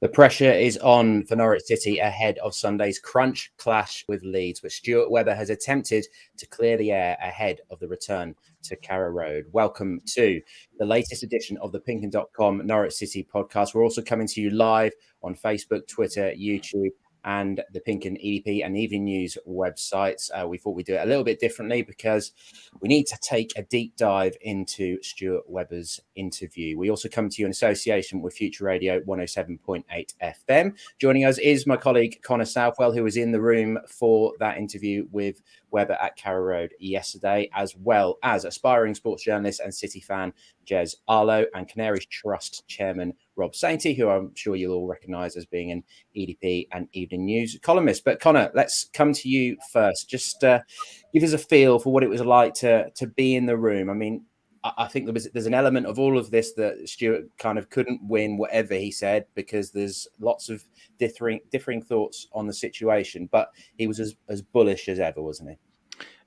The pressure is on for Norwich City ahead of Sunday's crunch clash with Leeds, but Stuart Webber has attempted to clear the air ahead of the return to Carrow Road. Welcome to the latest edition of the PinkUn.com Norwich City podcast. We're also coming to you live on Facebook, Twitter, YouTube, and the PinkUn EDP and Evening News websites. We thought we'd do it a little bit differently because we need to take a deep dive into Stuart Webber's interview. We also come to you in association with Future Radio 107.8 FM. Joining us is my colleague Connor Southwell, who was in the room for that interview with Webber at Carrow Road yesterday, as well as aspiring sports journalist and City fan Jez Arlo and Canaries Trust chairman Rob Sainty, who I'm sure you'll all recognise as being an EDP and Evening News columnist. But Connor, let's come to you first. Just give us a feel for what it was like to be in the room. I mean, I think there's an element of all of this that Stuart kind of couldn't win whatever he said, because there's lots of differing thoughts on the situation. But he was as bullish as ever, wasn't he?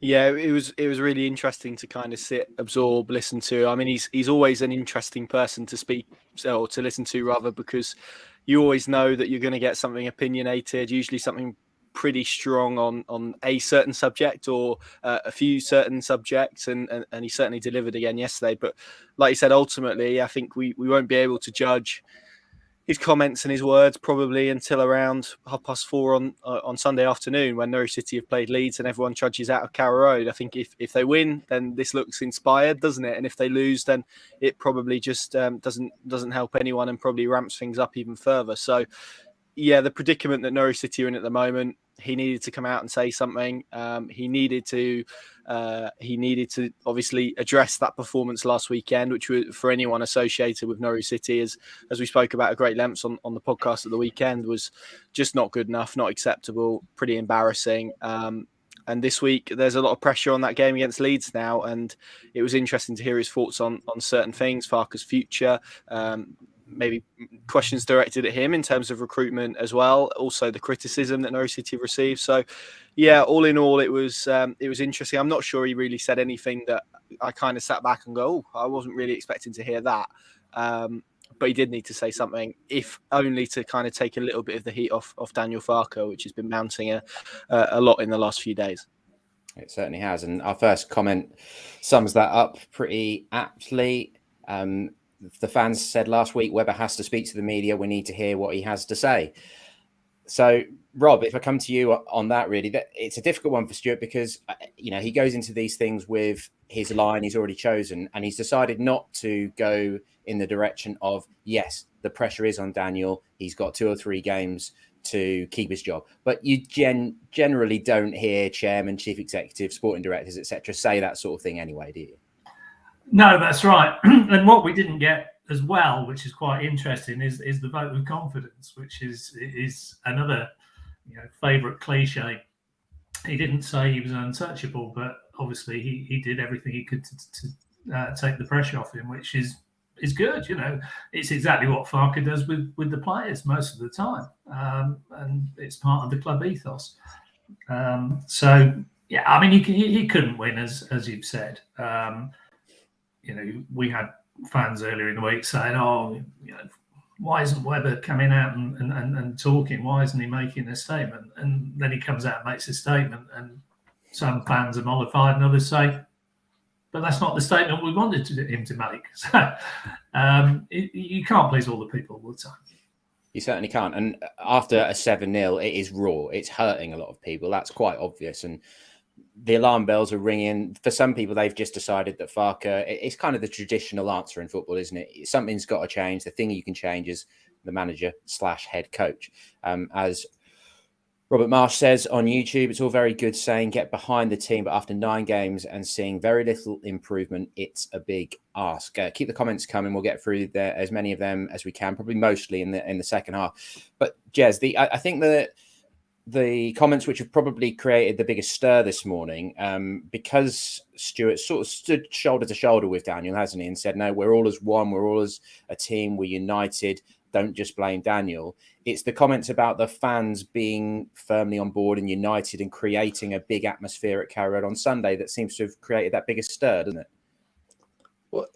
Yeah, it was really interesting to kind of sit, absorb, listen to. I mean, he's always an interesting person to speak or to listen to, rather, because you always know that you're going to get something opinionated, usually something pretty strong on a certain subject or a few certain subjects, and he certainly delivered again yesterday. But like you said, ultimately, I think we won't be able to judge his comments and his words probably until around 4:30 on Sunday afternoon, when Norwich City have played Leeds and everyone trudges out of Carrow Road. I think if they win, then this looks inspired, doesn't it? And if they lose, then it probably just doesn't help anyone and probably ramps things up even further. So, yeah, the predicament that Norwich City are in at the moment, he needed to come out and say something. He needed to obviously address that performance last weekend, which was, for anyone associated with Norwich City, as we spoke about at great lengths on the podcast at the weekend, was just not good enough, not acceptable, pretty embarrassing. And this week, there's a lot of pressure on that game against Leeds now, and it was interesting to hear his thoughts on certain things, Farke's future, maybe questions directed at him in terms of recruitment as well. Also, the criticism that Norwich City received. So, yeah, all in all, it was interesting. I'm not sure he really said anything that I kind of sat back and go, oh, I wasn't really expecting to hear that. But he did need to say something, if only to kind of take a little bit of the heat off Daniel Farke, which has been mounting a lot in the last few days. It certainly has. And our first comment sums that up pretty aptly. The fans said last week, Webber has to speak to the media. We need to hear what he has to say. So, Rob, if I come to you on that, really, it's a difficult one for Stuart because, he goes into these things with his line he's already chosen, and he's decided not to go in the direction of, yes, the pressure is on Daniel. He's got 2 or 3 games to keep his job. But you generally don't hear chairman, chief executive, sporting directors, etc., say that sort of thing anyway, do you? No, that's right. And what we didn't get as well, which is quite interesting, is the vote of confidence, which is another favourite cliche. He didn't say he was untouchable, but obviously he did everything he could to take the pressure off him, which is good. It's exactly what Farke does with the players most of the time, and it's part of the club ethos. So yeah, I mean, he couldn't win, as you've said. We had fans earlier in the week saying, why isn't Webber coming out and talking? Why isn't he making a statement? And then he comes out and makes a statement, and some fans are mollified and others say, but that's not the statement we wanted him to make. So you can't please all the people all the time. You certainly can't. And after a 7-0, it is raw. It's hurting a lot of people. That's quite obvious. And the alarm bells are ringing. For some people, they've just decided that Farke, it's kind of the traditional answer in football, isn't it? Something's got to change. The thing you can change is the manager/head coach. As Robert Marsh says on YouTube, it's all very good saying get behind the team, but after 9 games and seeing very little improvement, it's a big ask. Keep the comments coming. We'll get through as many of them as we can, probably mostly in the second half. But Jez, I think that the comments which have probably created the biggest stir this morning, because Stuart sort of stood shoulder to shoulder with Daniel, hasn't he? And said, no, we're all as one. We're all as a team. We're united. Don't just blame Daniel. It's the comments about the fans being firmly on board and united and creating a big atmosphere at Carrow Road on Sunday that seems to have created that biggest stir, doesn't it? Well,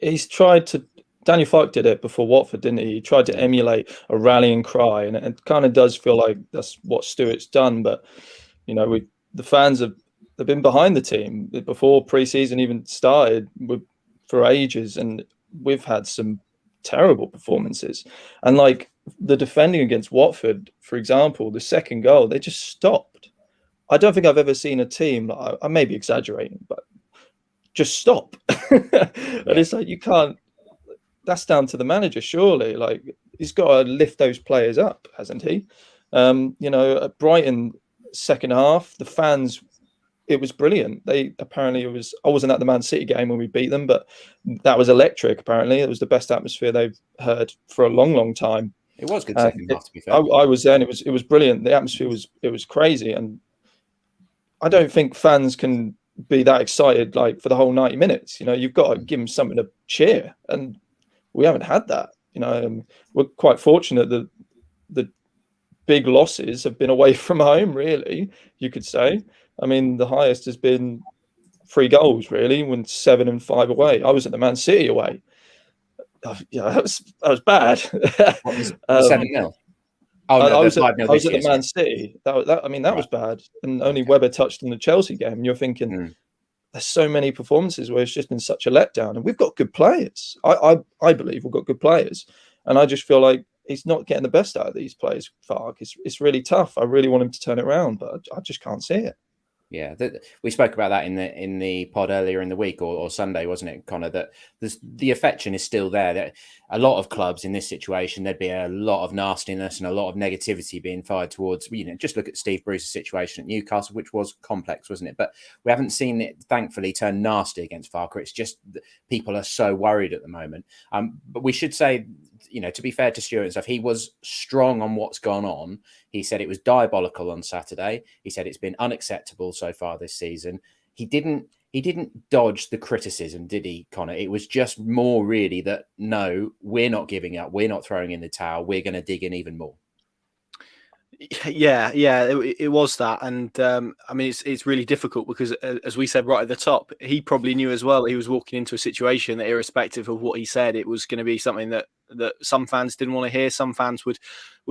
he's tried to Daniel Farke did it before Watford, didn't he? He tried to emulate a rallying cry, and it kind of does feel like that's what Stuart's done. But the fans they've been behind the team before pre-season even started for ages, and we've had some terrible performances. And like the defending against Watford, for example, the second goal, they just stopped. I don't think I've ever seen a team, I may be exaggerating, but just stop. And it's like, you can't, that's down to the manager, surely. Like, he's got to lift those players up, hasn't he? At Brighton, second half, the fans, it was brilliant. I wasn't at the Man City game when we beat them, but that was electric. Apparently, it was the best atmosphere they've heard for a long, long time. It was good second half, to be fair. I was there, and it was brilliant. The atmosphere was crazy, and I don't think fans can be that excited like for the whole 90 minutes. You've got to give them something to cheer, and we haven't had that. We're quite fortunate that the big losses have been away from home, really, you could say. I mean, the highest has been 3 goals, really, when 7 and 5 away. I was at the Man City away. That was bad. 7-0. I was at the Man City. That was bad. And only Webber touched in the Chelsea game. And you're thinking, there's so many performances where it's just been such a letdown. And we've got good players. I believe we've got good players. And I just feel like he's not getting the best out of these players, Farke. It's really tough. I really want him to turn it around, but I just can't see it. Yeah, we spoke about that in the pod earlier in the week or Sunday, wasn't it, Connor? That the affection is still there. That a lot of clubs in this situation, there'd be a lot of nastiness and a lot of negativity being fired towards. Just look at Steve Bruce's situation at Newcastle, which was complex, wasn't it? But we haven't seen it, thankfully, turn nasty against Farke. It's just people are so worried at the moment. But we should say, to be fair to Stuart and stuff, he was strong on what's gone on. He said it was diabolical on Saturday. He said it's been unacceptable so far this season. He didn't dodge the criticism, did he, Connor? It was just more really that, no, we're not giving up. We're not throwing in the towel. We're going to dig in even more. Yeah, it was that. And it's really difficult because, as we said right at the top, he probably knew as well he was walking into a situation that, irrespective of what he said, it was going to be something that some fans didn't want to hear. Some fans would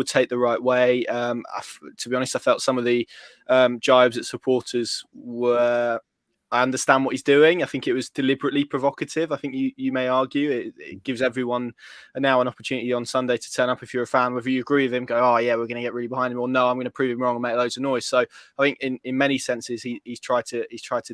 take the right way. To be honest, I felt some of the jibes at supporters were... I understand what he's doing. I think it was deliberately provocative. I think you may argue it gives everyone now an opportunity on Sunday to turn up if you're a fan, whether you agree with him, go, oh yeah, we're going to get really behind him, or no, I'm going to prove him wrong and make loads of noise. So I think in many senses he's tried to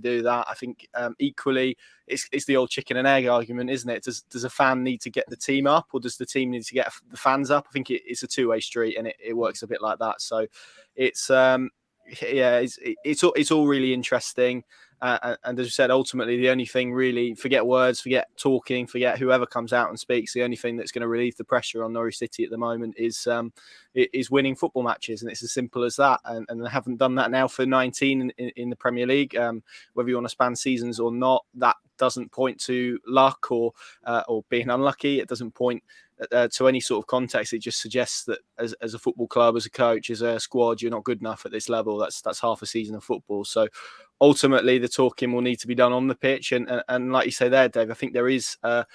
do that. I think equally it's the old chicken and egg argument, isn't it? Does a fan need to get the team up, or does the team need to get the fans up? I think it's a two-way street, and it works a bit like that. So it's it's all really interesting. And as you said, ultimately, the only thing really, forget words, forget talking, forget whoever comes out and speaks. The only thing that's going to relieve the pressure on Norwich City at the moment is winning football matches. And it's as simple as that. And they haven't done that now for 19 in the Premier League. Whether you want to span seasons or not, that doesn't point to luck or being unlucky. It doesn't point to any sort of context. It just suggests that as a football club, as a coach, as a squad, you're not good enough at this level. That's half a season of football. So ultimately, the talking will need to be done on the pitch. And like you say there, Dave, I think there is a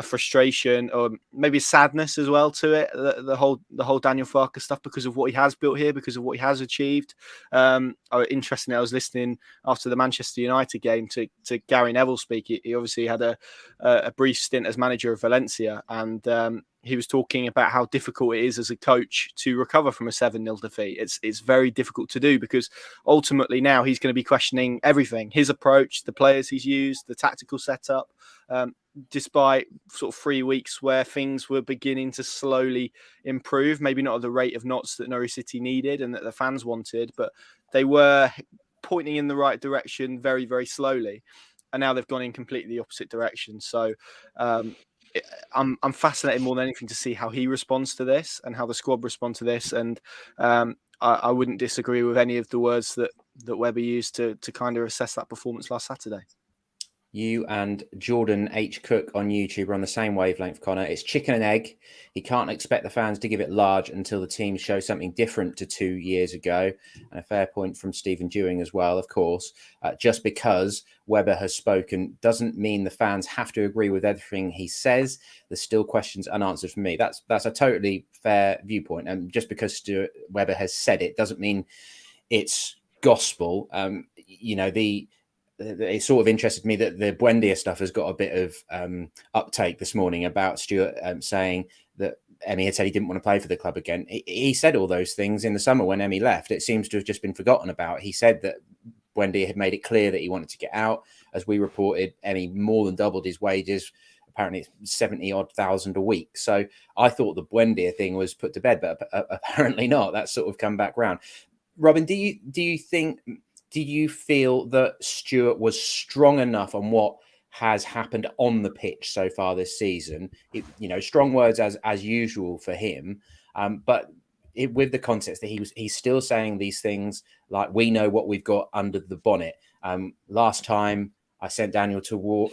frustration or maybe sadness as well to it. The whole Daniel Farke stuff, because of what he has built here, because of what he has achieved. Interestingly, I was listening after the Manchester United game to Gary Neville speak. He obviously had a brief stint as manager of Valencia, and he was talking about how difficult it is as a coach to recover from a 7-0 defeat. It's very difficult to do, because ultimately now he's going to be questioning everything, his approach, the players he's used, the tactical setup, despite sort of 3 weeks where things were beginning to slowly improve, maybe not at the rate of knots that Norwich City needed and that the fans wanted, but they were pointing in the right direction very, very slowly. And now they've gone in completely the opposite direction. So, I'm fascinated more than anything to see how he responds to this and how the squad respond to this. And I wouldn't disagree with any of the words that Webber used to kind of assess that performance last Saturday. You and Jordan H. Cook on YouTube are on the same wavelength, Connor. It's chicken and egg. He can't expect the fans to give it large until the team show something different to 2 years ago. And a fair point from Stephen Dewing as well, of course. Just because Webber has spoken doesn't mean the fans have to agree with everything he says. There's still questions unanswered for me. That's a totally fair viewpoint. And just because Stuart Webber has said it doesn't mean it's gospel. It sort of interested me that the Buendia stuff has got a bit of uptake this morning about Stuart saying that Emmy had said he didn't want to play for the club again. He said all those things in the summer when Emmy left. It seems to have just been forgotten about. He said that Buendia had made it clear that he wanted to get out. As we reported, Emmy more than doubled his wages. Apparently it's 70-odd thousand a week. So I thought the Buendia thing was put to bed, but apparently not. That's sort of come back round. Robin, do you feel that Stuart was strong enough on what has happened on the pitch so far this season? Strong words as usual for him, but with the context that he's still saying these things like, we know what we've got under the bonnet. Last time I sent Daniel to war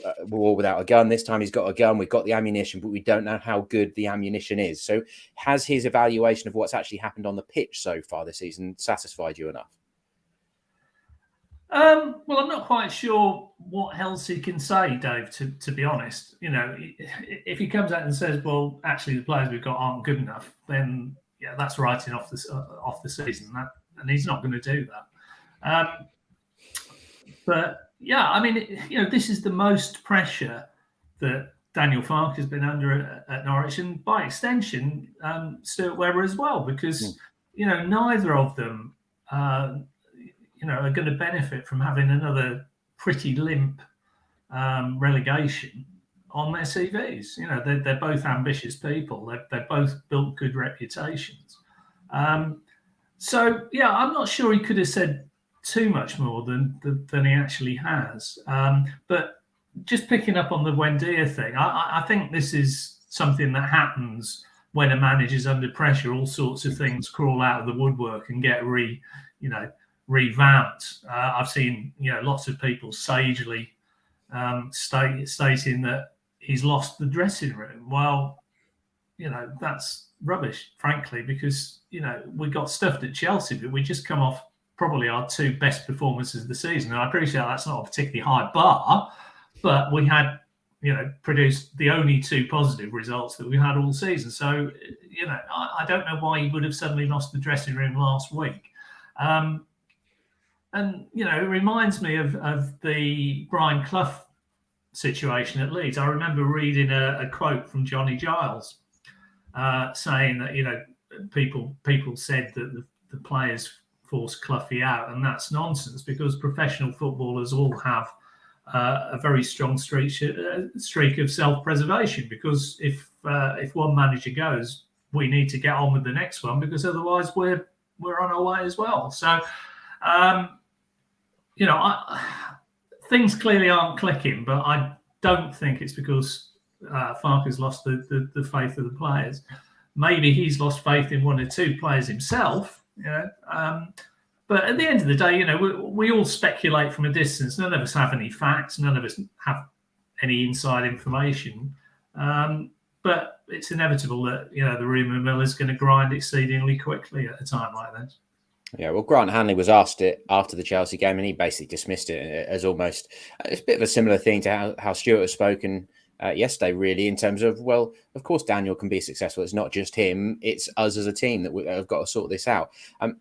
without a gun. This time he's got a gun. We've got the ammunition, but we don't know how good the ammunition is. So has his evaluation of what's actually happened on the pitch so far this season satisfied you enough? Well, I'm not quite sure what else he can say, Dave, to be honest. If he comes out and says, well, actually the players we've got aren't good enough, then yeah, that's writing off the season. And he's not going to do that. But yeah, I mean, this is the most pressure that Daniel Farke has been under at Norwich, and by extension, Stuart Webber as well, because neither of them are going to benefit from having another pretty limp relegation on their CVs. They're both ambitious people. They've both built good reputations. So yeah, I'm not sure he could have said too much more than he actually has. But just picking up on the Buendia thing, I think this is something that happens when a manager's under pressure. All sorts of things crawl out of the woodwork and get revamped. I've seen lots of people sagely stating that he's lost the dressing room. Well, that's rubbish, frankly, because we got stuffed at Chelsea, but we just come off probably our two best performances of the season. And I appreciate that's not a particularly high bar, but we had produced the only two positive results that we had all season. So I don't know why he would have suddenly lost the dressing room last week. And it reminds me of the Brian Clough situation at Leeds. I remember reading a quote from Johnny Giles saying that people said that the players forced Cloughie out, and that's nonsense, because professional footballers all have a very strong streak of self-preservation. Because if one manager goes, we need to get on with the next one, because otherwise we're on our way as well. So. Things clearly aren't clicking, but I don't think it's because Farke has lost the faith of the players. Maybe he's lost faith in one or two players himself, but at the end of the day, we all speculate from a distance. None of us have any facts. None of us have any inside information. But it's inevitable that the rumour mill is going to grind exceedingly quickly at a time like this. Yeah, well, Grant Hanley was asked it after the Chelsea game, and he basically dismissed it as almost it's a bit of a similar thing to how Stuart has spoken yesterday, really, in terms of, well, of course, Daniel can be successful. It's not just him. It's us as a team that have got to sort this out.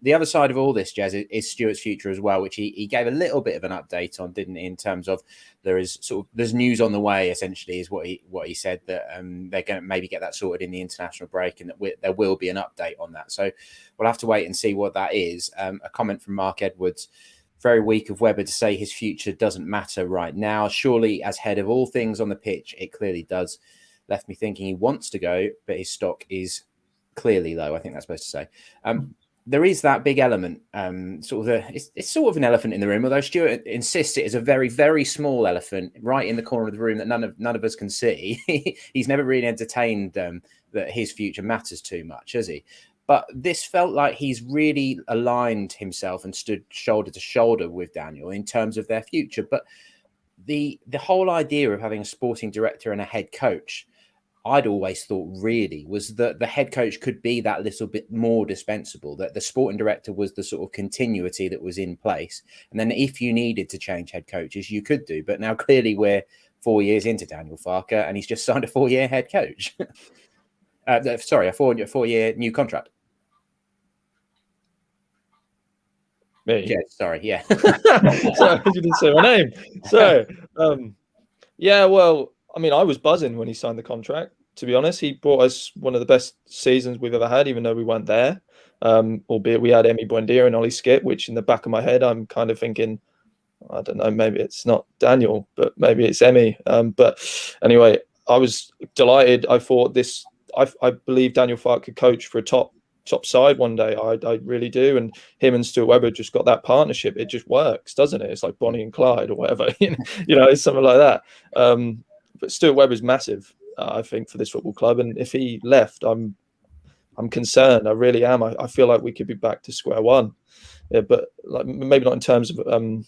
The other side of all this, Jez, is Stuart's future as well, which he gave a little bit of an update on, didn't he, in terms of there's news on the way, essentially, is what he said, that they're going to maybe get that sorted in the international break, and that there will be an update on that. So we'll have to wait and see what that is. A comment from Mark Edwards: very weak of Webber to say his future doesn't matter right now. Surely, as head of all things on the pitch, it clearly does. Left me thinking he wants to go, but his stock is clearly low. I think that's supposed to say. There is that big element, it's sort of an elephant in the room, although Stuart insists it is a very, very small elephant right in the corner of the room that none of us can see. He's never really entertained that his future matters too much, has he? But this felt like he's really aligned himself and stood shoulder to shoulder with Daniel in terms of their future. But the whole idea of having a sporting director and a head coach, I'd always thought really was that the head coach could be that little bit more dispensable, that the sporting director was the sort of continuity that was in place. And then if you needed to change head coaches, you could do. But now clearly we're 4 years into Daniel Farke and he's just signed a 4-year head coach. Sorry, a four-year new contract. Me? Yeah, sorry, yeah. Sorry, you didn't say my name. So, yeah, well, I mean, I was buzzing when he signed the contract, to be honest. He brought us one of the best seasons we've ever had, even though we weren't there. Albeit we had Emi Buendia and Ollie Skip, which in the back of my head, I'm kind of thinking, I don't know, maybe it's not Daniel, but maybe it's Emi. But anyway, I was delighted. I thought I believe Daniel Farke could coach for a top side one day. I really do. And him and Stuart Webber just got that partnership. It just works, doesn't it? It's like Bonnie and Clyde or whatever, you know, it's something like that. But Stuart Webber's massive, I think, for this football club. And if he left, I'm concerned. I really am. I feel like we could be back to square one. Yeah, but like maybe not in terms of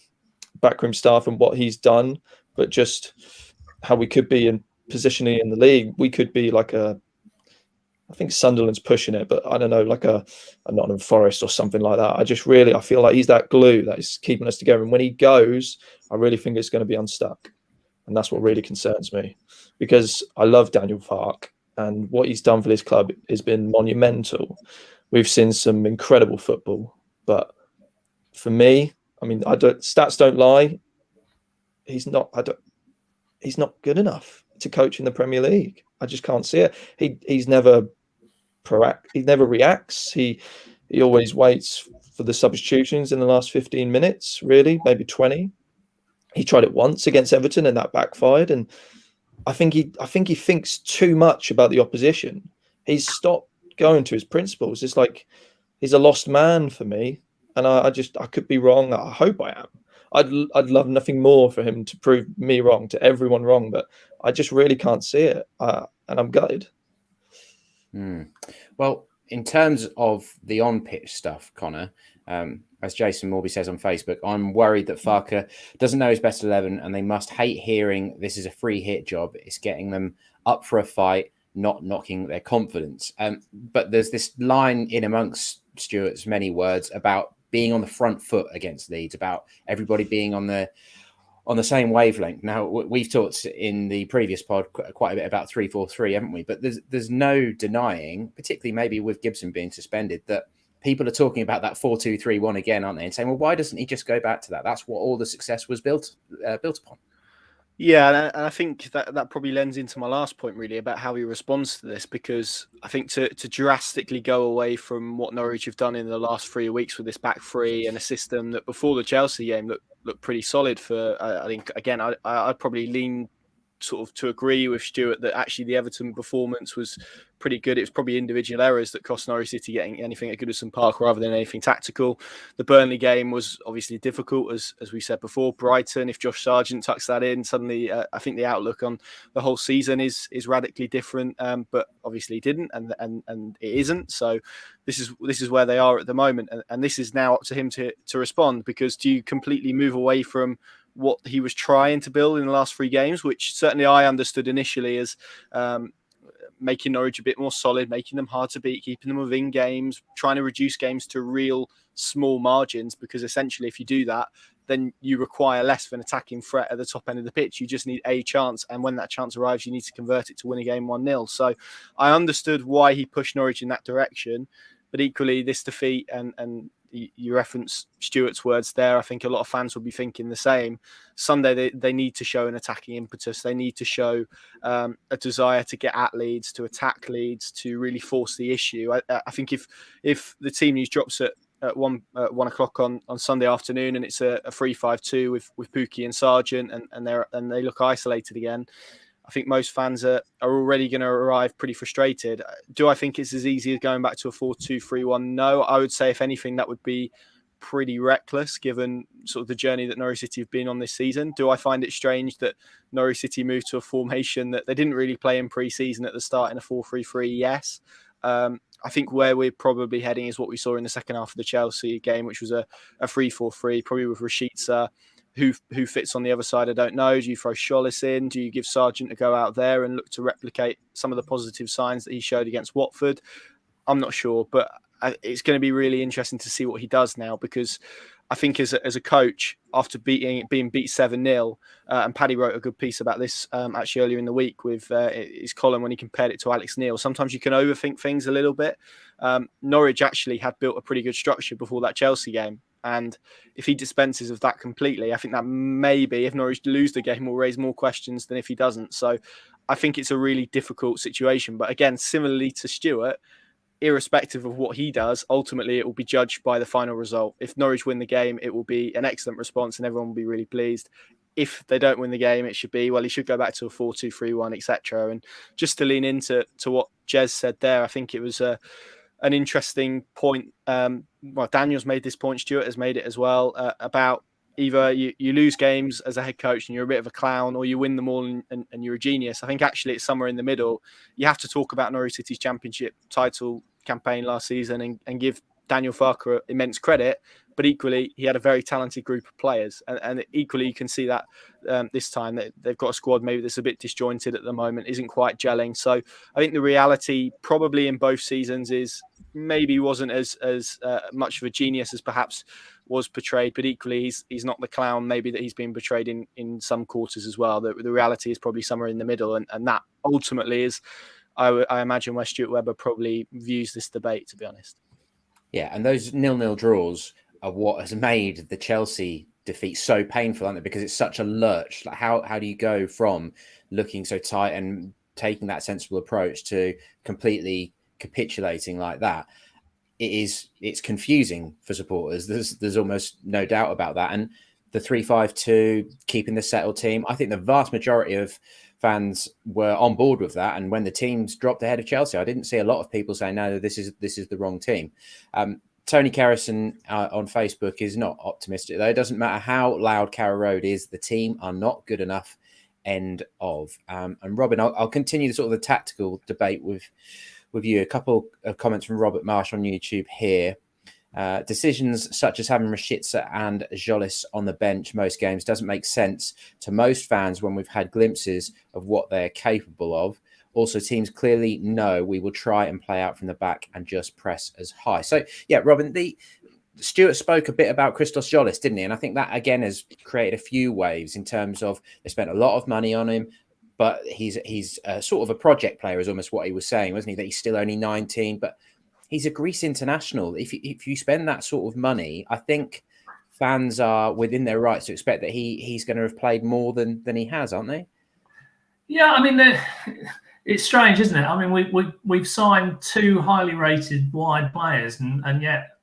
backroom staff and what he's done, but just how we could be in positioning in the league. We could be like I think Sunderland's pushing it, but I don't know, like a Nottingham Forest or something like that. I feel like he's that glue that is keeping us together. And when he goes, I really think it's going to be unstuck. And that's what really concerns me, because I love Daniel Farke and what he's done for this club has been monumental. We've seen some incredible football, but for me, I mean, stats don't lie. He's not good enough to coach in the Premier League. I just can't see it. He's never proactive. He never reacts. He always waits for the substitutions in the last 15 minutes, really, maybe 20. He tried it once against Everton and that backfired. And I think he thinks too much about the opposition. He's stopped going to his principles. It's like he's a lost man for me. And I could be wrong. I hope I am. I'd love nothing more for him to prove me wrong, to everyone wrong, but I just really can't see it. And I'm gutted. Well, in terms of the on-pitch stuff, Connor, as Jason Morby says on Facebook, I'm worried that Farke doesn't know his best 11 and they must hate hearing this is a free hit job. It's getting them up for a fight, not knocking their confidence. But there's this line in amongst Stuart's many words about being on the front foot against Leeds, about everybody being on the same wavelength. Now, we've talked in the previous pod quite a bit about 3-4-3, haven't we? But there's no denying, particularly maybe with Gibson being suspended, that people are talking about that 4-2-3-1 again, aren't they? And saying, well, why doesn't he just go back to that? That's what all the success was built upon. Yeah, and I think that probably lends into my last point, really, about how he responds to this, because I think to drastically go away from what Norwich have done in the last 3 weeks with this back three and a system that before the Chelsea game looked pretty solid for, I think, again, I'd probably lean sort of to agree with Stuart that actually the Everton performance was pretty good. It was probably individual errors that cost Norwich City getting anything at Goodison Park rather than anything tactical. The Burnley game was obviously difficult, as we said before. Brighton, if Josh Sargent tucks that in, suddenly I think the outlook on the whole season is radically different. But obviously he didn't, and it isn't. So this is where they are at the moment, and this is now up to him to respond. Because do you completely move away from what he was trying to build in the last 3 games, which certainly I understood initially as making Norwich a bit more solid, making them hard to beat, keeping them within games, trying to reduce games to real small margins, because essentially if you do that, then you require less of an attacking threat at the top end of the pitch. You just need a chance, and when that chance arrives, you need to convert it to win a game 1-0. So I understood why he pushed Norwich in that direction, but equally this defeat, and you reference Stuart's words there, I think a lot of fans will be thinking the same. Sunday, they need to show an attacking impetus. They need to show a desire to get at Leeds, to attack Leeds, to really force the issue. I think if the team news drops at 1 o'clock on Sunday afternoon and it's a 3-5-2 with Pukki and Sargent and they look isolated again, I think most fans are already going to arrive pretty frustrated. Do I think it's as easy as going back to a 4-2-3-1? No, I would say if anything, that would be pretty reckless given sort of the journey that Norwich City have been on this season. Do I find it strange that Norwich City moved to a formation that they didn't really play in pre-season at the start in a 4-3-3? Yes. I think where we're probably heading is what we saw in the second half of the Chelsea game, which was a 3-4-3, probably with Rashica Who fits on the other side, I don't know. Do you throw Scholes in? Do you give Sargent to go out there and look to replicate some of the positive signs that he showed against Watford? I'm not sure, but it's going to be really interesting to see what he does now, because I think as a coach, after being beat 7-0, and Paddy wrote a good piece about this actually earlier in the week with his column when he compared it to Alex Neil. Sometimes you can overthink things a little bit. Norwich actually had built a pretty good structure before that Chelsea game. And if he dispenses of that completely, I think that maybe if Norwich lose the game will raise more questions than if he doesn't. So I think it's a really difficult situation. But again, similarly to Stuart, irrespective of what he does, ultimately it will be judged by the final result. If Norwich win the game, it will be an excellent response and everyone will be really pleased. If they don't win the game, it should be, well, he should go back to a 4-2-3-1, etc. And just to lean into what Jez said there, I think it was an interesting point. Well, Daniel's made this point, Stuart has made it as well, about either you lose games as a head coach and you're a bit of a clown, or you win them all and you're a genius. I think actually it's somewhere in the middle. You have to talk about Norwich City's championship title campaign last season and give Daniel Farke immense credit, but equally he had a very talented group of players, and equally you can see that this time that they've got a squad maybe that's a bit disjointed at the moment, isn't quite gelling. So I think the reality probably in both seasons is maybe wasn't as much of a genius as perhaps was portrayed, but equally he's not the clown maybe that he's been portrayed in some quarters as well. The reality is probably somewhere in the middle, and that ultimately is I imagine where Stuart Webber probably views this debate, to be honest. Yeah, and those 0-0 draws are what has made the Chelsea defeat so painful, aren't they? Because it's such a lurch. Like how do you go from looking so tight and taking that sensible approach to completely capitulating like that? It's confusing for supporters. There's almost no doubt about that. And the 3-5-2, keeping the settled team, I think the vast majority of fans were on board with that. And when the teams dropped ahead of Chelsea, I didn't see a lot of people saying, no, this is the wrong team. Tony Carrison on Facebook is not optimistic, though. It doesn't matter how loud Carrow Road is, the team are not good enough. End of. And Robin, I'll continue the sort of the tactical debate with you. A couple of comments from Robert Marsh on YouTube here. Decisions such as having Rashica and Jolis on the bench most games doesn't make sense to most fans when we've had glimpses of what they're capable of. Also, teams clearly know we will try and play out from the back and just press as high. So, yeah, Robin, Stuart spoke a bit about Christos Jolis, didn't he? And I think that, again, has created a few waves in terms of they spent a lot of money on him, but he's sort of a project player is almost what he was saying, wasn't he? That he's still only 19, but he's a Greece international. If you spend that sort of money, I think fans are within their rights to expect that he's going to have played more than he has, aren't they? Yeah, I mean, it's strange, isn't it? I mean, we've signed two highly rated wide players, and yet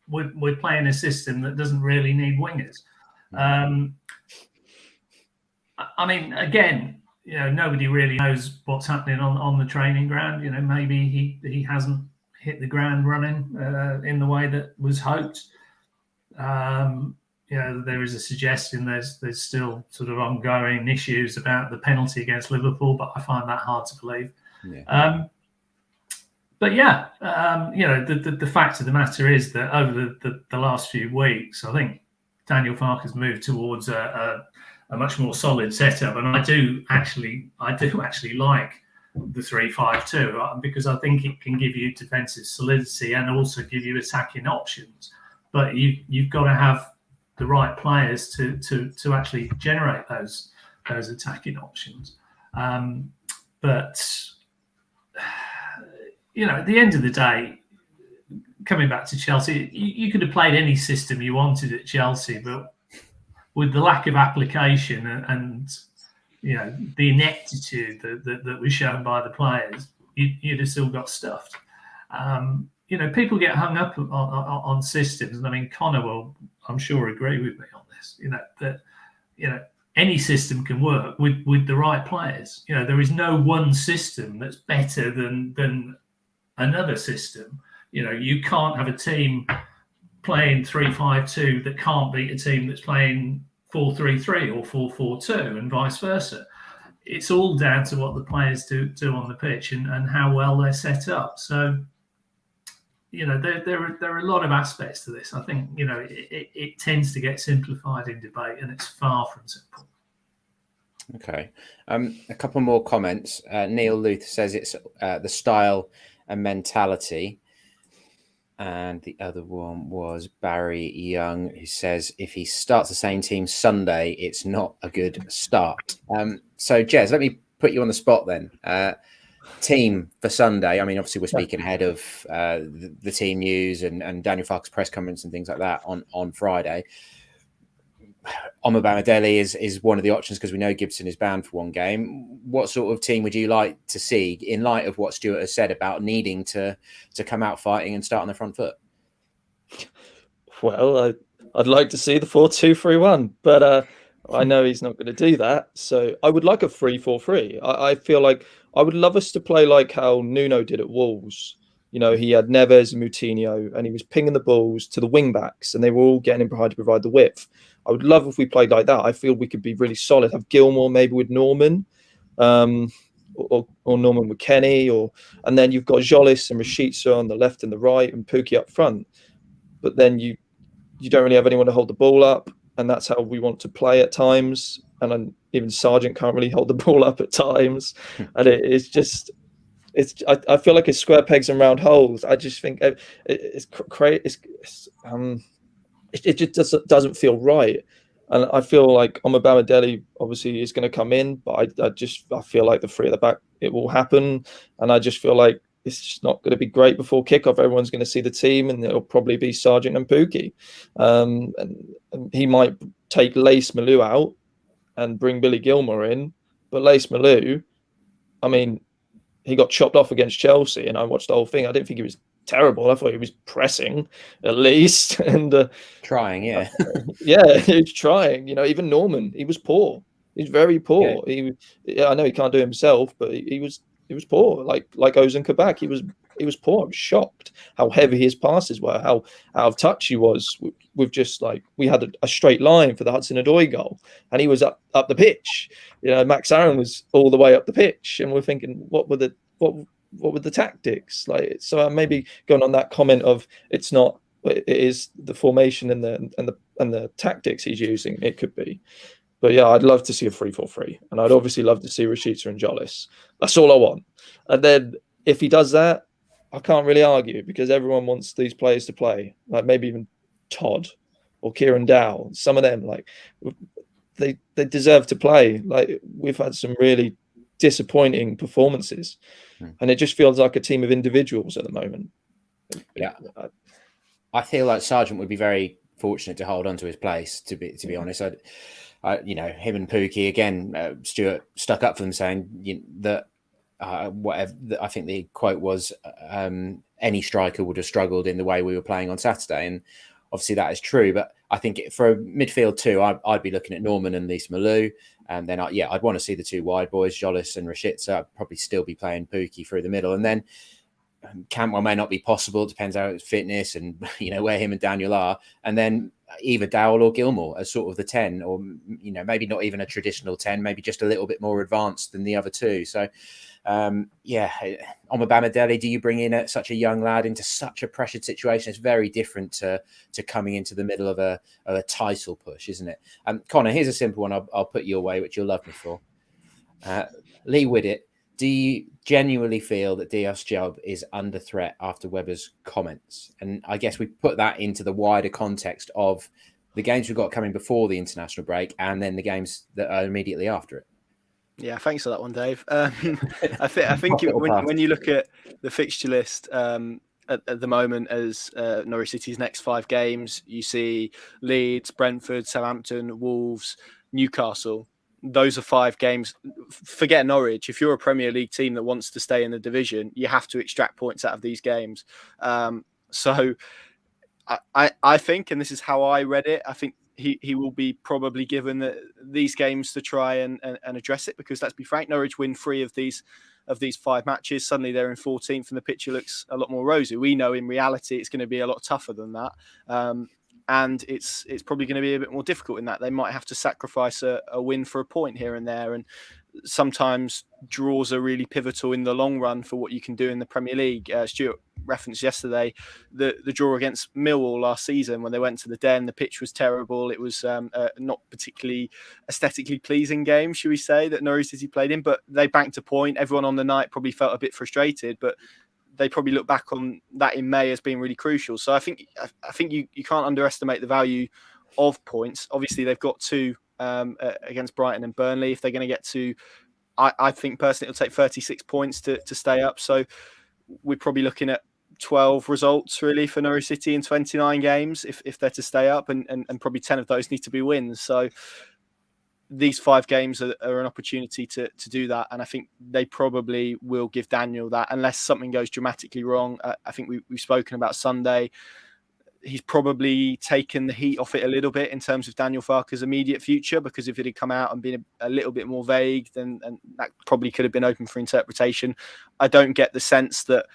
we're playing a system that doesn't really need wingers. I mean, again, nobody really knows what's happening on the training ground. Maybe he hasn't hit the ground running in the way that was hoped. There is a suggestion there's still sort of ongoing issues about the penalty against Liverpool, but I find that hard to believe. Yeah. The fact of the matter is that over the last few weeks, I think Daniel Farke has moved towards a much more solid setup, and I do actually like the 3-5-2 because I think it can give you defensive solidity and also give you attacking options. But you've got to have the right players to actually generate those attacking options. But at the end of the day, coming back to Chelsea, you could have played any system you wanted at Chelsea, but with the lack of application and the ineptitude that was shown by the players, you'd have still got stuffed. People get hung up on systems. I mean, Connor will, I'm sure, agree with me on this. That any system can work with the right players. There is no one system that's better than another system. You can't have a team playing 3-5-2 that can't beat a team that's playing 4-3-3 or 4-4-2 and vice versa. It's all down to what the players do on the pitch and how well they're set up. So, there are a lot of aspects to this. I think it tends to get simplified in debate, and it's far from simple. Okay, a couple more comments. Neil Luth says it's the style and mentality. And the other one was Barry Young, who says if he starts the same team Sunday, it's not a good start. So, Jez, let me put you on the spot then. Team for Sunday. I mean, obviously, we're speaking ahead of the team news and Daniel Farke's press conference and things like that on Friday. Omobamidele is one of the options because we know Gibson is banned for one game. What sort of team would you like to see in light of what Stuart has said about needing to come out fighting and start on the front foot? Well, I'd like to see the 4-2-3-1, but I know he's not going to do that. So I would like a 3-4-3. I feel like I would love us to play like how Nuno did at Wolves. He had Neves and Moutinho, and he was pinging the balls to the wing backs, and they were all getting in behind to provide the width. I would love if we played like that. I feel we could be really solid. Have Gilmour maybe with Norman, or Norman with Kenny, and then you've got Jolis and Rashica on the left and the right, and Pukki up front. But then you don't really have anyone to hold the ball up, and that's how we want to play at times. And then even Sargent can't really hold the ball up at times, and it's just. I feel like it's square pegs and round holes. I just think it just doesn't feel right, and I feel like Omobamidele obviously is going to come in, but I feel like the three at the back it will happen, and I just feel like it's just not going to be great before kickoff. Everyone's going to see the team, and it'll probably be Sargent and Pukki, and he might take Lace Malou out and bring Billy Gilmour in, but Lace Malou, I mean. He got chopped off against Chelsea, and I watched the whole thing. I didn't think he was terrible. I thought he was pressing at least and trying. Yeah, yeah, he was trying. Even Norman, he was poor. He's very poor. Yeah. I know he can't do it himself, but he was poor. Like Ozan Kabak, he was poor. I was shocked how heavy his passes were, how out of touch he was with just like we had a straight line for the Hudson-Odoi goal, and he was up the pitch. Max Aaron was all the way up the pitch, and we're thinking, what were the tactics like? So maybe going on that comment of it is the formation and the tactics he's using. It could be. But yeah, I'd love to see a 3-4-3, and I'd obviously love to see Rashica and Jolis. That's all I want. And then if he does that, I can't really argue because everyone wants these players to play. Like maybe even Todd or Kieran Dow. Some of them, like they deserve to play. Like we've had some really disappointing performances, and it just feels like a team of individuals at the moment. Yeah, I feel like Sargent would be very fortunate to hold on to his place. To be honest, him and Pukki again. Stuart stuck up for them, saying that whatever. I think the quote was, "Any striker would have struggled in the way we were playing on Saturday," and obviously that is true. But I think for midfield too, I'd be looking at Norman and Lace Malou, and then I'd want to see the two wide boys, Jolis and Rashica. I'd probably still be playing Pukki through the middle, and then Cantwell may not be possible. It depends how his fitness and where him and Daniel are, and then either Dowell or Gilmour as sort of the 10, or maybe not even a traditional 10, maybe just a little bit more advanced than the other two. So Omobamidele, do you bring in such a young lad into such a pressured situation? It's very different to coming into the middle of a title push, isn't it? Connor, here's a simple one I'll put your way, which you'll love me for. Lee Widdett, do you genuinely feel that Diaz's job is under threat after Webber's comments? And I guess we put that into the wider context of the games we've got coming before the international break and then the games that are immediately after it. Yeah, thanks for that one, Dave. I think when you look at the fixture list at the moment as Norwich City's next 5 games, you see Leeds, Brentford, Southampton, Wolves, Newcastle. Those are 5 games. Forget Norwich. If you're a Premier League team that wants to stay in the division, you have to extract points out of these games. So I think, and this is how I read it, I think he will be probably given these games to try and address it, because let's be frank, Norwich win 3 of these 5 matches. Suddenly they're in 14th and the picture looks a lot more rosy. We know in reality it's going to be a lot tougher than that. And it's probably going to be a bit more difficult in that they might have to sacrifice a win for a point here and there. And sometimes draws are really pivotal in the long run for what you can do in the Premier League. Stuart referenced yesterday the draw against Millwall last season when they went to the Den. The pitch was terrible. It was not particularly aesthetically pleasing game, should we say, that Norwich City played in, but they banked a point. Everyone on the night probably felt a bit frustrated, but they probably look back on that in May as being really crucial. So I think you can't underestimate the value of points. Obviously, they've got two against Brighton and Burnley. If they're going to get to, I think personally it'll take 36 points to stay up. So we're probably looking at 12 results really for Norwich City in 29 games if they're to stay up, and probably 10 of those need to be wins. So these 5 games are an opportunity to do that, and I think they probably will give Daniel that unless something goes dramatically wrong. I think we've spoken about Sunday. He's probably taken the heat off it a little bit in terms of Daniel Farke's immediate future, because if it had come out and been a little bit more vague, then that probably could have been open for interpretation. I don't get the sense that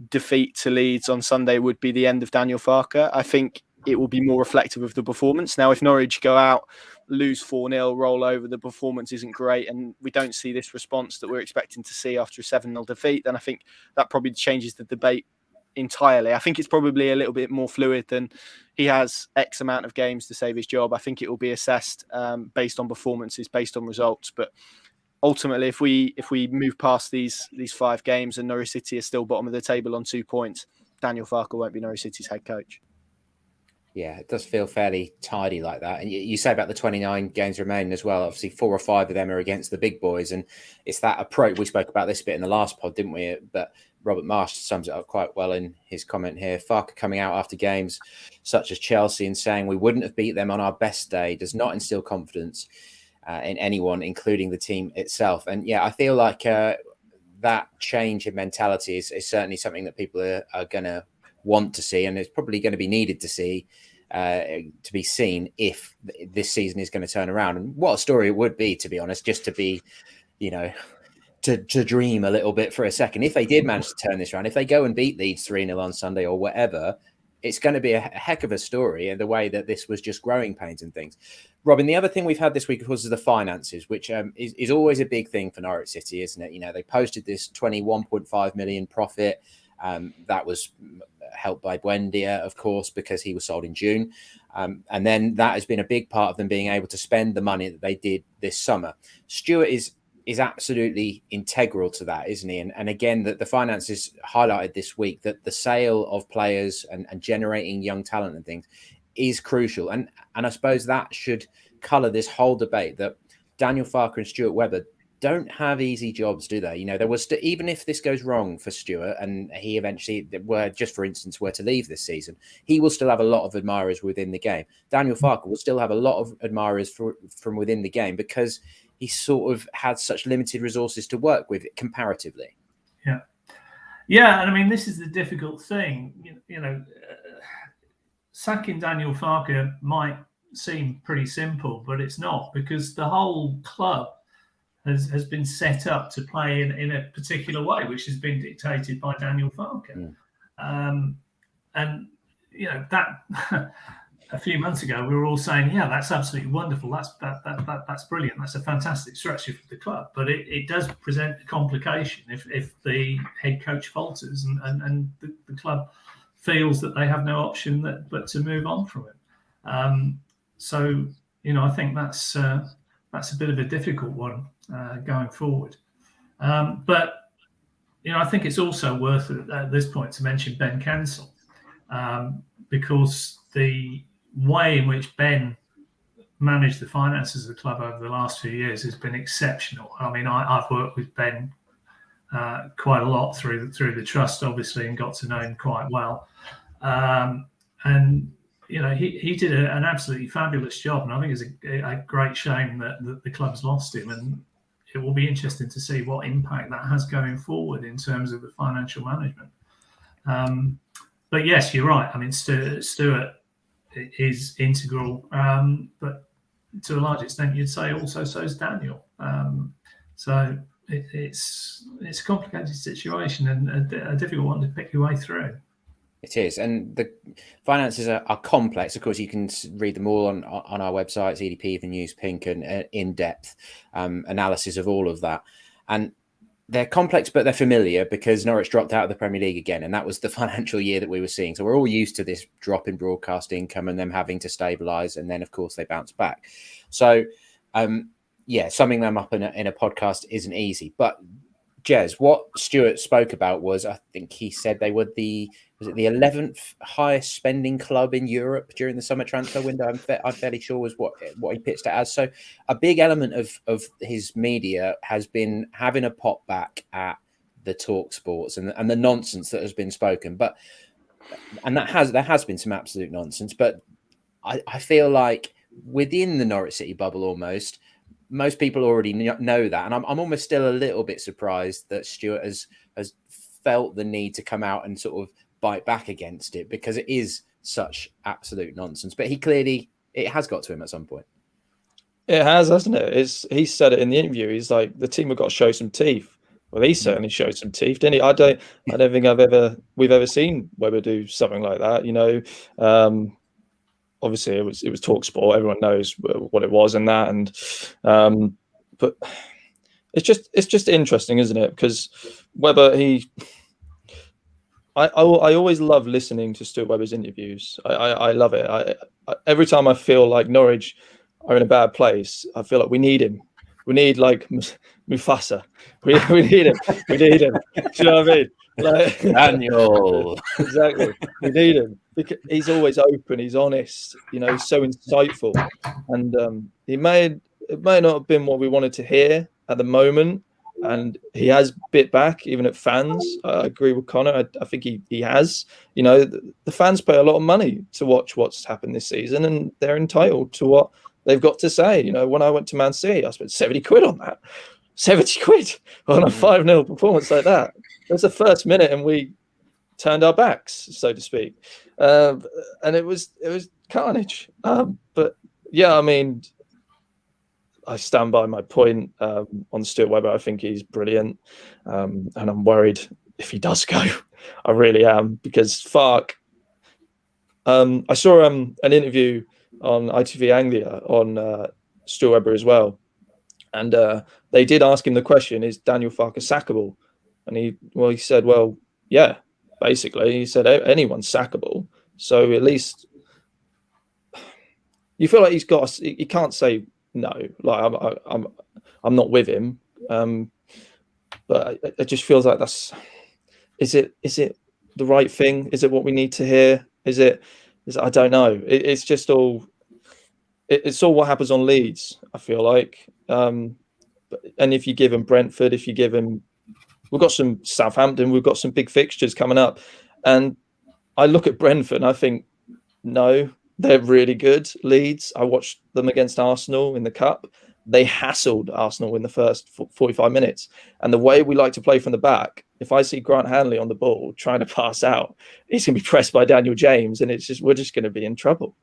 defeat to Leeds on Sunday would be the end of Daniel Farke. I think it will be more reflective of the performance. Now, if Norwich go out, lose 4-0, roll over, the performance isn't great, and we don't see this response that we're expecting to see after a 7-0 defeat, then I think that probably changes the debate entirely. I think it's probably a little bit more fluid than he has X amount of games to save his job. I think it will be assessed based on performances, based on results. But ultimately, if we move past these 5 games and Norwich City is still bottom of the table on 2 points, Daniel Farke won't be Norwich City's head coach. Yeah, it does feel fairly tidy like that. And you say about the 29 games remaining as well. Obviously, 4 or 5 of them are against the big boys. And it's that approach. We spoke about this bit in the last pod, didn't we? But Robert Marsh sums it up quite well in his comment here. Farke coming out after games such as Chelsea and saying we wouldn't have beat them on our best day does not instill confidence in anyone, including the team itself. And yeah, I feel like that change in mentality is certainly something that people are going to want to see, and it's probably going to be needed to see, to be seen if this season is going to turn around. And what a story it would be, to be honest, just to be, to dream a little bit for a second. If they did manage to turn this around, if they go and beat Leeds 3-0 on Sunday or whatever, it's going to be a heck of a story in the way that this was just growing pains and things. Robin, the other thing we've had this week, of course, is the finances, which is always a big thing for Norwich City, isn't it? They posted this 21.5 million profit. That was helped by Buendia, of course, because he was sold in June. And then that has been a big part of them being able to spend the money that they did this summer. Stuart is absolutely integral to that, isn't he? And again, that the finances highlighted this week that the sale of players and generating young talent and things is crucial. And I suppose that should colour this whole debate that Daniel Farke and Stuart Webber don't have easy jobs, do they? There was even if this goes wrong for Stuart and he eventually were to leave this season, he will still have a lot of admirers within the game. Daniel Farke will still have a lot of admirers from within the game because he sort of had such limited resources to work with comparatively. Yeah. And I mean, this is the difficult thing. Sacking Daniel Farke might seem pretty simple, but it's not, because the whole club has been set up to play in a particular way, which has been dictated by Daniel Farke. And that a few months ago we were all saying, yeah, that's absolutely wonderful, that's brilliant, that's a fantastic structure for the club. But it does present a complication if the head coach falters and the club feels that they have no option but to move on from it. So I think that's a bit of a difficult one going forward. But I think it's also worth at this point to mention Ben Cancel, because the way in which Ben managed the finances of the club over the last few years has been exceptional. I mean, I've worked with Ben quite a lot through the trust, obviously, and got to know him quite well. And he did an absolutely fabulous job, and I think it's a great shame that the club's lost him. And it will be interesting to see what impact that has going forward in terms of the financial management. But yes, you're right. I mean, Stuart is integral, but to a large extent, you'd say also so is Daniel. So it's a complicated situation and a difficult one to pick your way through. It is, and the finances are complex. Of course, you can read them all on our websites, EDP, the News, PinkUn, in-depth analysis of all of that. And they're complex, but they're familiar because Norwich dropped out of the Premier League again, and that was the financial year that we were seeing. So we're all used to this drop in broadcast income and them having to stabilise, and then of course they bounce back. So, summing them up in a podcast isn't easy. But Jez, what Stuart spoke about was, I think he said they were the 11th highest spending club in Europe during the summer transfer window. I'm fairly sure was what he pitched it as. So a big element of his media has been having a pop back at the talk sports and the nonsense that has been spoken. There has been some absolute nonsense, but I feel like within the Norwich City bubble almost, most people already know that, and I'm almost still a little bit surprised that Stuart has felt the need to come out and sort of bite back against it, because it is such absolute nonsense. But it has got to him at some point. It has, hasn't it? He said it in the interview. He's like, the team have got to show some teeth. Well, he certainly showed some teeth, didn't he? I don't think we've ever seen Webber do something like that. You know, obviously it was talk sport. Everyone knows what it was and that, and but it's just interesting, isn't it? Because Webber, I always love listening to Stuart Webber's interviews. I love it. I every time I feel like Norwich are in a bad place, I feel like we need him. We need like Mufasa. We need him. We need him. Do you know what I mean? Like, Daniel. Exactly. We need him because he's always open. He's honest. You know, he's so insightful. And it may not have been what we wanted to hear at the moment. And he has bit back, even at fans. I agree with Connor. I think he has. You know, the fans pay a lot of money to watch what's happened this season, and they're entitled to what they've got to say. You know, when I went to Man City, I spent 70 quid on that. 70 quid on a 5-0 performance like that. That's the first minute, and we turned our backs, so to speak. And it was carnage. But yeah, I mean, I stand by my point on Stuart Webber. I think he's brilliant, and I'm worried if he does go. I really am, because Fark. I saw an interview on ITV Anglia on Stuart Webber as well, and they did ask him the question: is Daniel Farke sackable? And he said, well, yeah, basically. He said anyone's sackable. So at least you feel like he can't say no. Like I'm not with him. But it just feels like is it the right thing? Is it what we need to hear? Is it I don't know. It's just all it's all what happens on Leeds, I feel like. And if you give him Brentford, if you give him, we've got some Southampton, we've got some big fixtures coming up. And I look at Brentford and I think, no, they're really good. Leeds, I watched them against Arsenal in the Cup. They hassled Arsenal in the first 45 minutes. And the way we like to play from the back, if I see Grant Hanley on the ball trying to pass out, he's going to be pressed by Daniel James, and we're just going to be in trouble.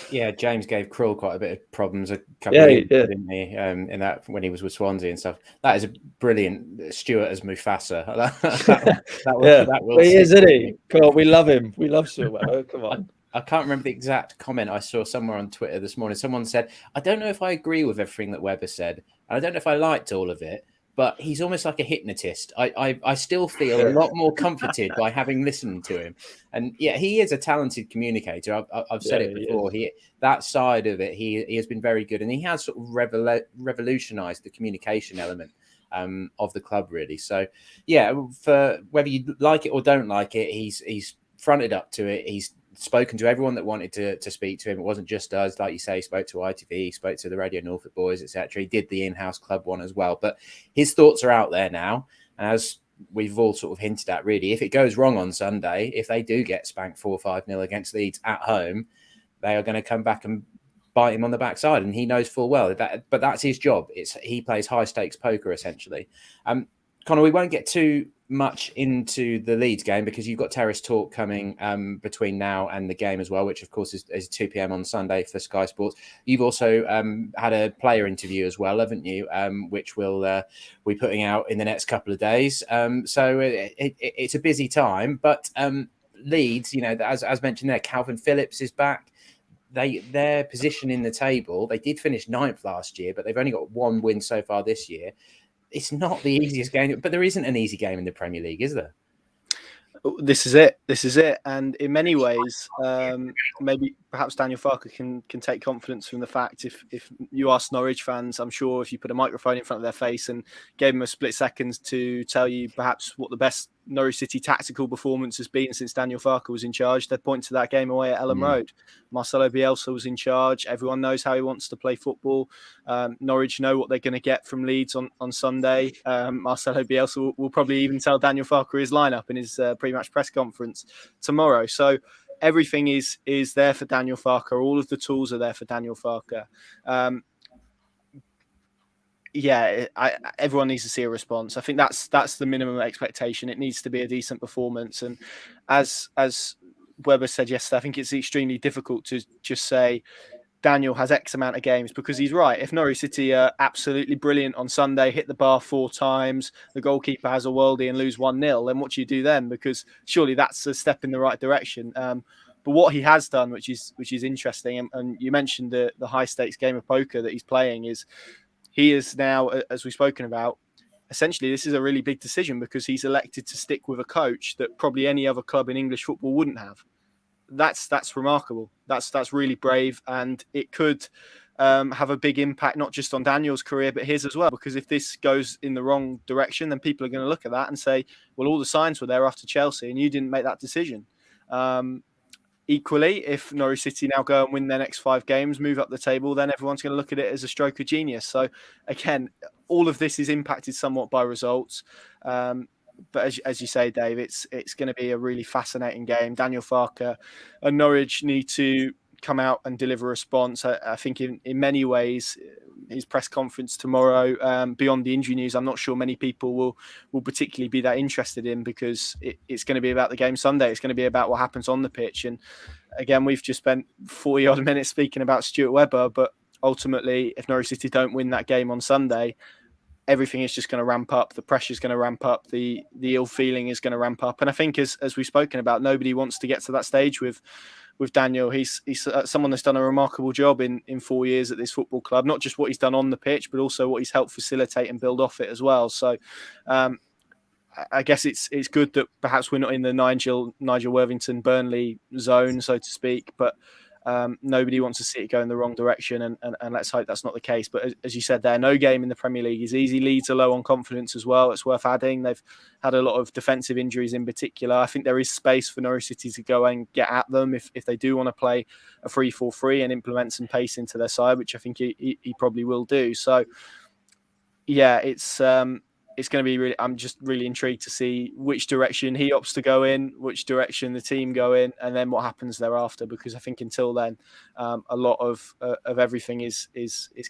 Yeah, James gave Krull quite a bit of problems a couple of years ago, didn't he? In that, when he was with Swansea and stuff. That is a brilliant Stuart as Mufasa. that will he is, isn't he? Come on, we love him. We love Stuart Webber. Come on. I can't remember the exact comment I saw somewhere on Twitter this morning. Someone said, I don't know if I agree with everything that Webber said. And I don't know if I liked all of it, but he's almost like a hypnotist. I still feel a lot more comforted by having listened to him. And yeah, he is a talented communicator. I've said it before. That side of it, he has been very good. And he has sort of revolutionized the communication element of the club, really. So yeah, for whether you like it or don't like it, he's fronted up to it. He's spoken to everyone that wanted to speak to him. It wasn't just us, like you say. He spoke to ITV, he spoke to the Radio Norfolk boys, etc. He did the in-house club one as well. But his thoughts are out there now, and as we've all sort of hinted at, really, if it goes wrong on Sunday, if they do get spanked 4-5-0 against Leeds at home, they are going to come back and bite him on the backside, and he knows full well that. But that's his job. He plays high stakes poker essentially. Connor, we won't get too much into the Leeds game because you've got Terrace Talk coming between now and the game as well, which of course is 2 p.m. on Sunday for Sky Sports. You've also had a player interview as well, haven't you? Which we'll be putting out in the next couple of days. So it's a busy time, but Leeds, as mentioned there, Calvin Phillips is back. Their position in the table, they did finish 9th last year, but they've only got one win so far this year. It's not the easiest game, but there isn't an easy game in the Premier League, is there? This is it. And in many ways, maybe perhaps Daniel Farke can take confidence from the fact if you ask Norwich fans, I'm sure if you put a microphone in front of their face and gave them a split second to tell you perhaps what the best Norwich City tactical performance has been since Daniel Farke was in charge, they'd point to that game away at Ellen Road. Marcelo Bielsa was in charge. Everyone knows how he wants to play football. Norwich know what they're going to get from Leeds on Sunday. Marcelo Bielsa will probably even tell Daniel Farke his lineup in his pre-match press conference tomorrow. So everything is there for Daniel Farke. All of the tools are there for Daniel Farke. Everyone needs to see a response. I think that's the minimum expectation. It needs to be a decent performance. And as Webber said yesterday, I think it's extremely difficult to just say Daniel has X amount of games, because he's right. If Norwich City are absolutely brilliant on Sunday, hit the bar 4 times, the goalkeeper has a worldie and lose 1-0, then what do you do then? Because surely that's a step in the right direction. But what he has done, which is interesting, and you mentioned the high stakes game of poker that he's playing, is he is now, as we've spoken about, essentially this is a really big decision because he's elected to stick with a coach that probably any other club in English football wouldn't have. That's remarkable. That's really brave, and it could have a big impact not just on Daniel's career but his as well. Because if this goes in the wrong direction, then people are going to look at that and say, "Well, all the signs were there after Chelsea, and you didn't make that decision." Equally, if Norwich City now go and win their next 5 games, move up the table, then everyone's going to look at it as a stroke of genius. So, again, all of this is impacted somewhat by results. But as you say, Dave, it's going to be a really fascinating game. Daniel Farke and Norwich need to come out and deliver a response. I think in many ways, his press conference tomorrow, beyond the injury news, I'm not sure many people will particularly be that interested in, because it's going to be about the game Sunday. It's going to be about what happens on the pitch. And again, we've just spent 40 odd minutes speaking about Stuart Webber, but ultimately, if Norwich City don't win that game on Sunday, everything is just going to ramp up. The pressure is going to ramp up. The ill feeling is going to ramp up. And I think, as we've spoken about, nobody wants to get to that stage with Daniel. He's someone that's done a remarkable job in 4 years at this football club. Not just what he's done on the pitch, but also what he's helped facilitate and build off it as well. So I guess it's good that perhaps we're not in the Nigel Worthington Burnley zone, so to speak. But nobody wants to see it go in the wrong direction, and let's hope that's not the case. But as you said there, no game in the Premier League is easy. Leeds are low on confidence as well. It's worth adding. They've had a lot of defensive injuries in particular. I think there is space for Norwich City to go and get at them if they do want to play a 3-4-3 and implement some pace into their side, which I think he probably will do. So, yeah, it's going to be really. I'm just really intrigued to see which direction he opts to go in, which direction the team go in, and then what happens thereafter. Because I think until then, a lot of everything is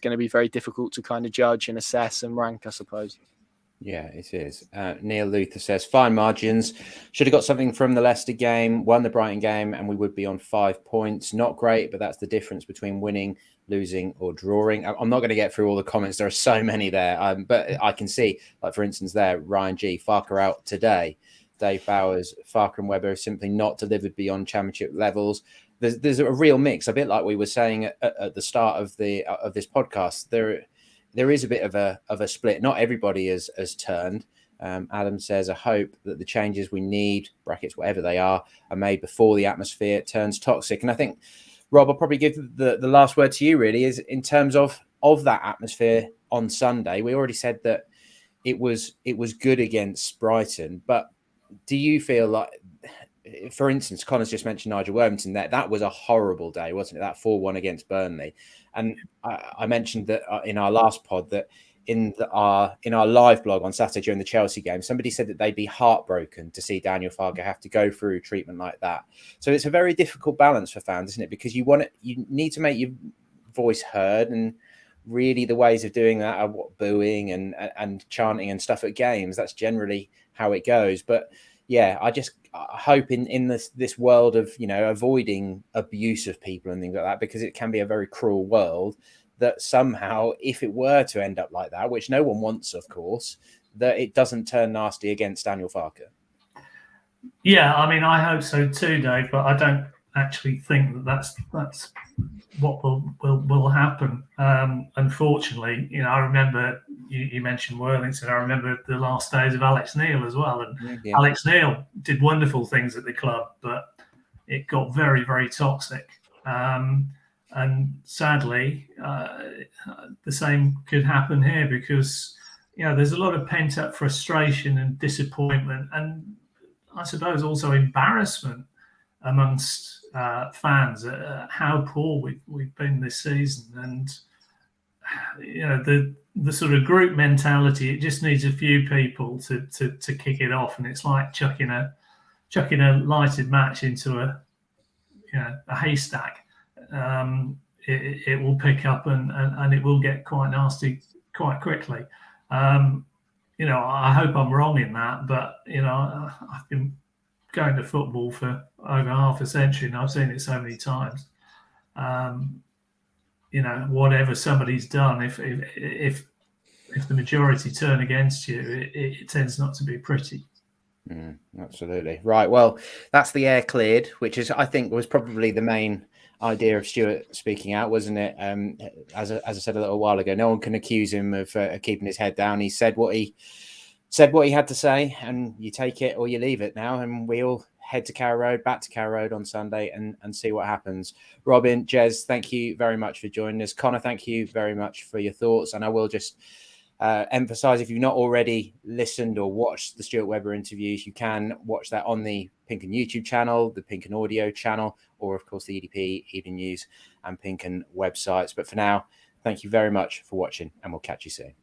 going to be very difficult to kind of judge and assess and rank, I suppose. Yeah, it is. Neil Luther says, fine margins. Should have got something from the Leicester game, won the Brighton game, and we would be on 5 points. Not great, but that's the difference between winning, losing, or drawing. I'm not going to get through all the comments. There are so many there. But I can see, like, for instance, there, Ryan G, Farke out today. Dave Bowers, Farke and Webber have simply not delivered beyond championship levels. There's a real mix, a bit like we were saying at the start of this podcast. There is a bit of a split. Not everybody has turned. Adam says, I hope that the changes we need, brackets, whatever they are made before the atmosphere turns toxic. And I think, Rob, I'll probably give the last word to you, really, is in terms of that atmosphere on Sunday. We already said that it was good against Brighton, but do you feel like, for instance, Connor's just mentioned Nigel Worthington, that was a horrible day, wasn't it? That 4-1 against Burnley. And I mentioned that in our last pod that in our live blog on Saturday during the Chelsea game, somebody said that they'd be heartbroken to see Daniel Farke have to go through treatment like that. So it's a very difficult balance for fans, isn't it? Because you need to make your voice heard, and really the ways of doing that are what, booing and chanting and stuff at games. That's generally how it goes. But yeah, I hope in this world of, you know, avoiding abuse of people and things like that, because it can be a very cruel world, that somehow, if it were to end up like that, which no one wants, of course, that it doesn't turn nasty against Daniel Farke. Yeah, I mean, I hope so too, Dave. But I don't actually think that that's what will happen. Unfortunately, you know, I remember you mentioned Worthington. I remember the last days of Alex Neil as well, and Yeah. Alex Neil did wonderful things at the club, but it got very, very toxic. And sadly, the same could happen here, because, you know, there's a lot of pent up frustration and disappointment, and I suppose also embarrassment amongst fans at how poor we've been this season. And, you know, the sort of group mentality, it just needs a few people to kick it off, and it's like chucking a lighted match into a haystack. It will pick up and it will get quite nasty quite quickly. You know, I hope I'm wrong in that, but, you know, I've been going to football for over half a century and I've seen it so many times. You know, whatever somebody's done, if the majority turn against you, it tends not to be pretty. Absolutely right. Well, that's the air cleared, which is, I think, was probably the main idea of Stuart speaking out, wasn't it? As I said a little while ago, no one can accuse him of keeping his head down. He said what he had to say, and you take it or you leave it now. And we all head to Carrow Road, back to Carrow Road on Sunday, and see what happens. Robin, Jez, thank you very much for joining us. Connor, thank you very much for your thoughts. And I will just emphasize, if you've not already listened or watched the Stuart Webber interviews, you can watch that on the PinkUn YouTube channel, the PinkUn audio channel, or of course the EDP, Evening News and PinkUn websites. But for now, thank you very much for watching, and we'll catch you soon.